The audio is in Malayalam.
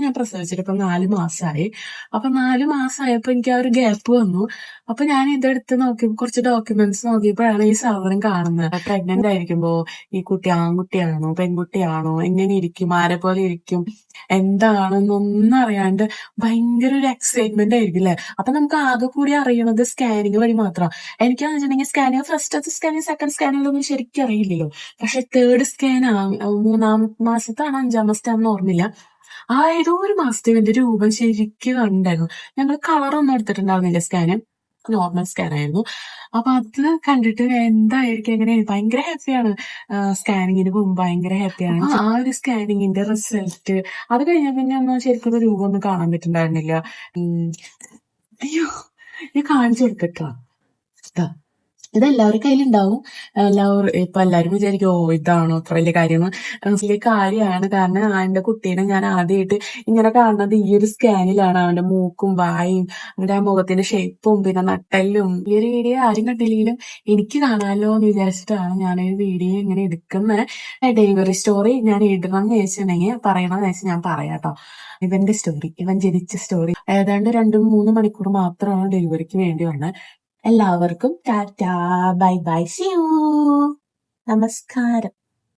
ഞാൻ പ്രസവിച്ചിട്ട് ഇപ്പൊ 4 മാസമായി. അപ്പൊ 4 മാസമായപ്പോ എനിക്ക് ആ ഒരു ഗ്യാപ്പ് വന്നു. അപ്പൊ ഞാൻ ഇതെടുത്ത് നോക്കി കുറച്ച് ഡോക്യുമെന്റ്സ് നോക്കിയപ്പോഴാണ് ഈ സാധനം കാണുന്നത്. പ്രഗ്നന്റ് ആയിരിക്കുമ്പോ ഈ കുട്ടി ആൺകുട്ടിയാണോ പെൺകുട്ടിയാണോ എങ്ങനെ ഇരിക്കും, ആരെ പോലെ ഇരിക്കും, എന്താണെന്നൊന്നും അറിയാണ്ട് ഭയങ്കര ഒരു എക്സൈറ്റ്മെന്റ് ആയിരിക്കും അല്ലെ. അപ്പൊ നമുക്ക് ആകെ കൂടി അറിയണത് സ്കാനിങ് വഴി മാത്രം. എനിക്കാന്ന് വെച്ചിട്ടുണ്ടെങ്കിൽ സ്കാനിങ് ഫസ്റ്റത്തെ സ്കാനിങ് സെക്കൻഡ് സ്കാനിങ്ങിലൊന്നും ശരിക്കും അറിയില്ലല്ലോ. പക്ഷെ തേർഡ് സ്കാൻ 3-ാം മാസത്താണ് 5-ാം മാസത്താണെന്ന് ഓർമ്മയില്ല. ആ ഏതോ ഒരു മാസത്തെ ഇവന്റെ രൂപം ശരിക്കും കണ്ടായിരുന്നു. ഞങ്ങൾ കളറൊന്നും എടുത്തിട്ടുണ്ടായിരുന്നില്ല സ്കാന്, നോർമൽ സ്കാൻ ആയിരുന്നു. അപ്പൊ അത് കണ്ടിട്ട് എന്തായിരിക്കും എങ്ങനെ ഭയങ്കര ഹാപ്പിയാണ്. സ്കാനിങ്ങിന് പോകുമ്പോൾ ഭയങ്കര ഹാപ്പിയാണ്. ആ ഒരു സ്കാനിങ്ങിന്റെ റിസൾട്ട് അത് കഴിഞ്ഞാൽ പിന്നെ ഒന്നും ശരിക്കും രൂപം ഒന്നും കാണാൻ പറ്റുന്നുണ്ടായിരുന്നില്ല. അയ്യോ, ഞാൻ കാണിച്ചു കൊടുക്കട്ടോ. ഇതെല്ലാവരുടെ കയ്യിലുണ്ടാവും. ഇപ്പൊ എല്ലാവരും വിചാരിക്കും ഓ ഇതാണോ അത്ര വലിയ കാര്യം. വലിയ കാര്യമാണ്. കാരണം അവന്റെ കുട്ടീനെ ഞാൻ ആദ്യമായിട്ട് ഇങ്ങനെ കാണുന്നത് ഈ ഒരു സ്കാനിലാണ്. അവന്റെ മൂക്കും വായും അവന്റെ ആ മുഖത്തിന്റെ ഷേപ്പും പിന്നെ നട്ടെല്ലും. ഈ ഒരു വീഡിയോ ആരും കണ്ടില്ലെങ്കിലും എനിക്ക് കാണാമല്ലോ എന്ന് വിചാരിച്ചിട്ടാണ് ഞാൻ ഈ വീഡിയോ ഇങ്ങനെ എടുക്കുന്നത്. ഡെലിവറി സ്റ്റോറി ഞാൻ ഇടണം എന്ന് വെച്ചിട്ടുണ്ടെങ്കിൽ പറയണമെന്ന് വെച്ചാൽ ഞാൻ പറയാട്ടോ. ഇവന്റെ സ്റ്റോറി, ഇവൻ ജനിച്ച സ്റ്റോറി ഏതാണ്ട് 2-3 മണിക്കൂർ മാത്രമാണ് ഡെലിവറിക്ക് വേണ്ടി വന്നത്. എല്ലാവർക്കും tata, bye bye, see you, നമസ്കാരം.